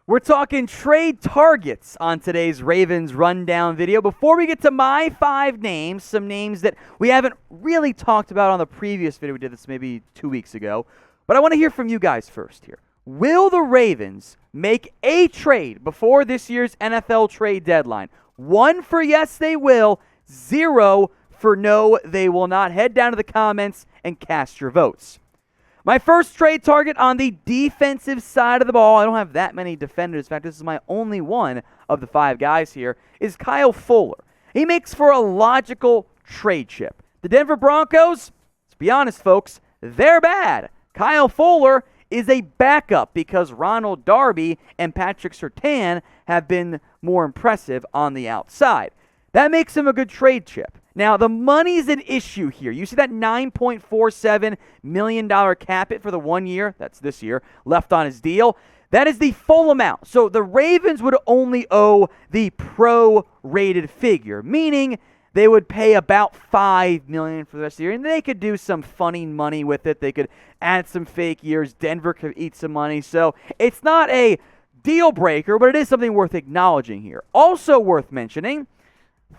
We're talking trade targets on today's Ravens rundown video. Before we get to my 5 names, some names that we haven't really talked about on the previous video. We did this maybe 2 weeks ago. But I want to hear from you guys first here. Will the Ravens make a trade before this year's NFL trade deadline? 1 for yes, they will. 0 for no, they will not. Head down to the comments and cast your votes. My first trade target on the defensive side of the ball, I don't have that many defenders. In fact, this is my only one of the 5 guys here, is Kyle Fuller. He makes for a logical trade chip. The Denver Broncos, let's be honest, folks, they're bad. Kyle Fuller is a backup because Ronald Darby and Patrick Surtain have been more impressive on the outside. That makes him a good trade chip. Now, the money's an issue here. You see that $9.47 million cap hit for the 1 year, that's this year, left on his deal. That is the full amount. So the Ravens would only owe the pro-rated figure, meaning they would pay about $5 million for the rest of the year, and they could do some funny money with it. They could add some fake years. Denver could eat some money. So it's not a deal breaker, but it is something worth acknowledging here. Also worth mentioning,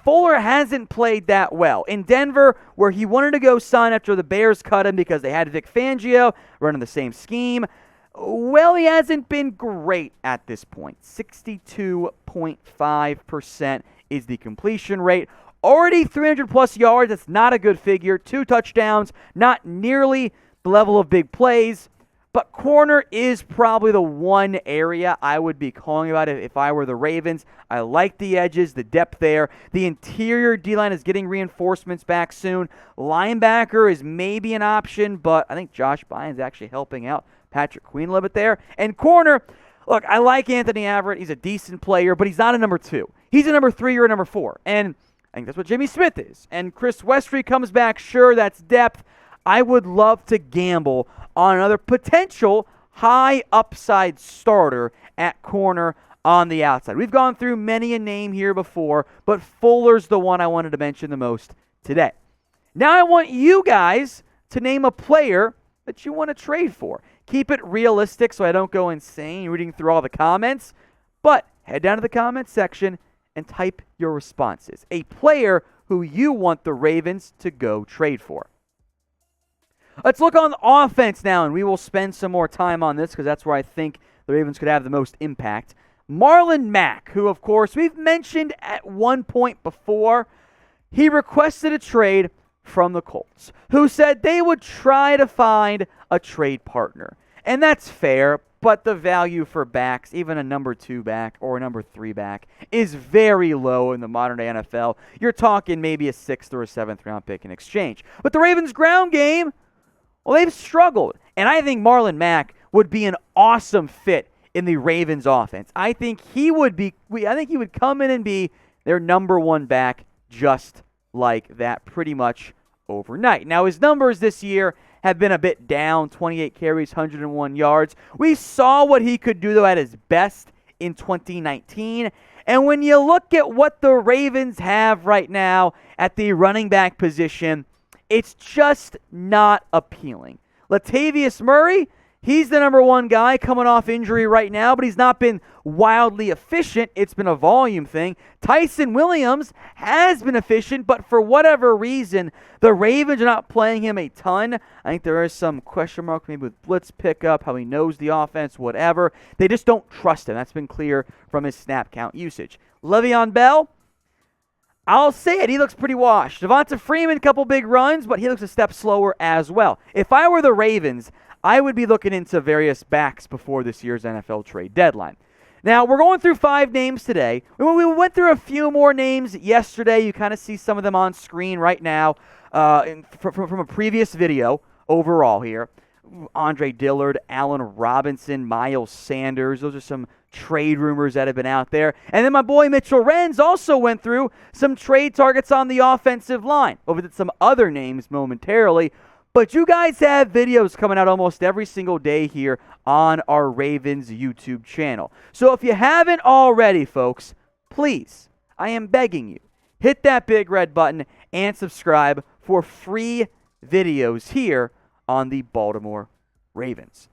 Fuller hasn't played that well. In Denver, where he wanted to go sign after the Bears cut him because they had Vic Fangio running the same scheme, well, he hasn't been great at this point. 62.5% is the completion rate. Already 300-plus yards, that's not a good figure. 2 touchdowns, not nearly the level of big plays. But corner is probably the one area I would be calling about if I were the Ravens. I like the edges, the depth there. The interior D-line is getting reinforcements back soon. Linebacker is maybe an option, but I think Josh Bynes actually helping out Patrick Queen a little bit there. And corner, look, I like Anthony Averett. He's a decent player, but he's not a number 2. He's a number 3 or a number 4. And I think that's what Jimmy Smith is. And Chris Westry comes back, sure, that's depth. I would love to gamble on another potential high upside starter at corner on the outside. We've gone through many a name here before, but Fuller's the one I wanted to mention the most today. Now I want you guys to name a player that you want to trade for. Keep it realistic so I don't go insane reading through all the comments, but head down to the comments section and type your responses. A player who you want the Ravens to go trade for. Let's look on offense now, and we will spend some more time on this because that's where I think the Ravens could have the most impact. Marlon Mack, who, of course, we've mentioned at one point before, he requested a trade from the Colts, who said they would try to find a trade partner. And that's fair, but the value for backs, even a number 2 back or a number 3 back, is very low in the modern-day NFL. You're talking maybe a 6th or a 7th round pick in exchange. But the Ravens' ground game, well, they've struggled, and I think Marlon Mack would be an awesome fit in the Ravens offense. I think he would come in and be their number 1 back just like that pretty much overnight. Now, his numbers this year have been a bit down, 28 carries, 101 yards. We saw what he could do, though, at his best in 2019. And when you look at what the Ravens have right now at the running back position, it's just not appealing. Latavius Murray, he's the number 1 guy coming off injury right now, but he's not been wildly efficient. It's been a volume thing. Tyson Williams has been efficient, but for whatever reason, the Ravens are not playing him a ton. I think there is some question mark maybe with blitz pickup, how he knows the offense, whatever. They just don't trust him. That's been clear from his snap count usage. Le'Veon Bell, I'll say it, he looks pretty washed. Devonta Freeman, a couple big runs, but he looks a step slower as well. If I were the Ravens, I would be looking into various backs before this year's NFL trade deadline. Now, we're going through 5 names today. We went through a few more names yesterday. You kind of see some of them on screen right now from a previous video overall here. Andre Dillard, Allen Robinson, Miles Sanders. Those are some trade rumors that have been out there. And then my boy Mitchell Renz also went through some trade targets on the offensive line. We'll visit some other names momentarily. But you guys have videos coming out almost every single day here on our Ravens YouTube channel. So if you haven't already, folks, please, I am begging you, hit that big red button and subscribe for free videos here on the Baltimore Ravens.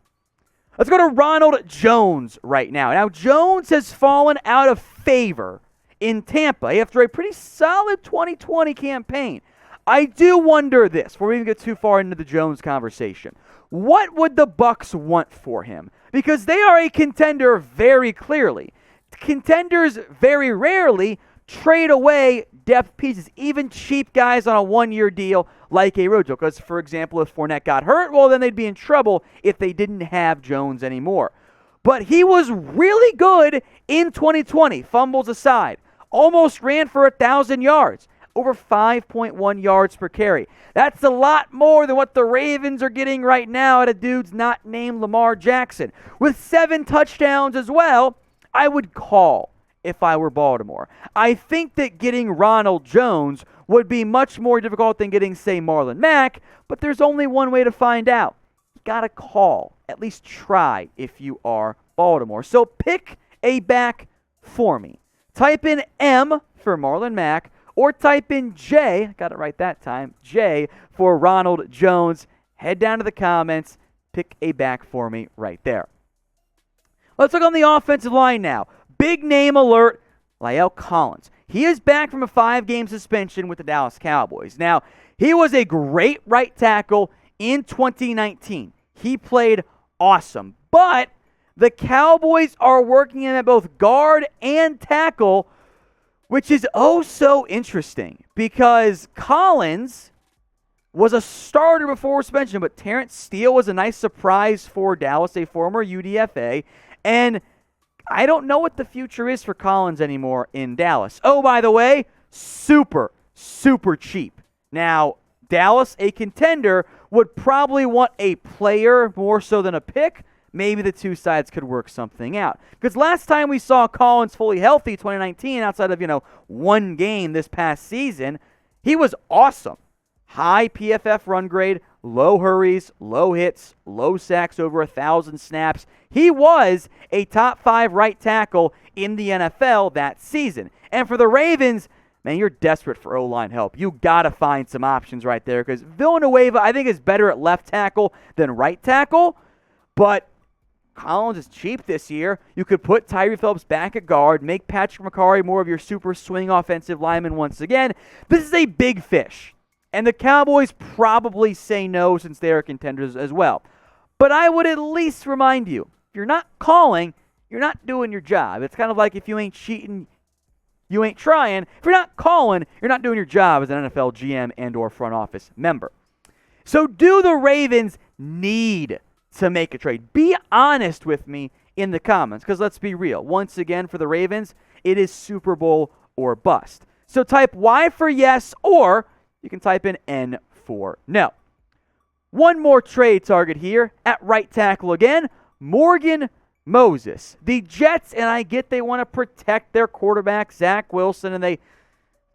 Let's go to Ronald Jones right now. Now, Jones has fallen out of favor in Tampa after a pretty solid 2020 campaign. I do wonder this, before we even get too far into the Jones conversation. What would the Bucs want for him? Because they are a contender very clearly. Contenders very rarely trade away depth pieces, even cheap guys on a one-year deal like a Rojo. Because, for example, if Fournette got hurt, well, then they'd be in trouble if they didn't have Jones anymore. But he was really good in 2020, fumbles aside. Almost ran for 1,000 yards, over 5.1 yards per carry. That's a lot more than what the Ravens are getting right now at a dude's not named Lamar Jackson. With 7 touchdowns as well, I would call if I were Baltimore. I think that getting Ronald Jones would be much more difficult than getting, say, Marlon Mack, but there's only one way to find out. You got to call, at least try if you are Baltimore. So pick a back for me. Type in M for Marlon Mack, or type in J, got it right that time, J for Ronald Jones. Head down to the comments, pick a back for me right there. Let's look on the offensive line now. Big name alert, Lael Collins. He is back from a 5-game suspension with the Dallas Cowboys. Now, he was a great right tackle in 2019. He played awesome. But the Cowboys are working him at both guard and tackle, which is oh so interesting because Collins was a starter before suspension, but Terence Steele was a nice surprise for Dallas, a former UDFA, and I don't know what the future is for Collins anymore in Dallas. Oh, by the way, super, super cheap. Now, Dallas, a contender, would probably want a player more so than a pick. Maybe the two sides could work something out. Because last time we saw Collins fully healthy, 2019, outside of, one game this past season, he was awesome. High PFF run grade, low hurries, low hits, low sacks, over 1,000 snaps. He was a top 5 right tackle in the NFL that season. And for the Ravens, man, you're desperate for O-line help. You got to find some options right there because Villanueva, I think, is better at left tackle than right tackle. But Collins is cheap this year. You could put Tyree Phillips back at guard, make Patrick McCarry more of your super swing offensive lineman once again. This is a big fish. And the Cowboys probably say no since they are contenders as well. But I would at least remind you, if you're not calling, you're not doing your job. It's kind of like if you ain't cheating, you ain't trying. If you're not calling, you're not doing your job as an NFL GM and or front office member. So do the Ravens need to make a trade? Be honest with me in the comments, because let's be real. Once again, for the Ravens, it is Super Bowl or bust. So type Y for yes, or you can type in N for no. One more trade target here at right tackle again, Morgan Moses. The Jets, and I get they want to protect their quarterback, Zach Wilson, and they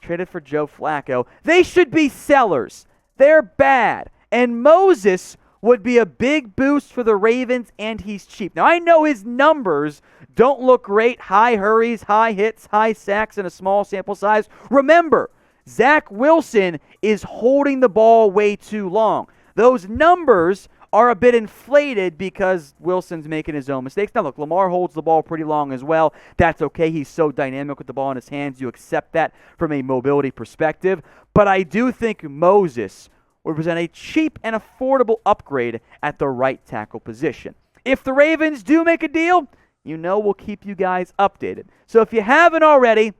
traded for Joe Flacco. They should be sellers. They're bad. And Moses would be a big boost for the Ravens, and he's cheap. Now, I know his numbers don't look great. High hurries, high hits, high sacks, and a small sample size. Remember, Zach Wilson is holding the ball way too long. Those numbers are a bit inflated because Wilson's making his own mistakes. Now, look, Lamar holds the ball pretty long as well. That's okay. He's so dynamic with the ball in his hands. You accept that from a mobility perspective. But I do think Moses would present a cheap and affordable upgrade at the right tackle position. If the Ravens do make a deal, we'll keep you guys updated. So if you haven't already,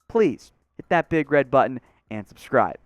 please hit that big red button and subscribe.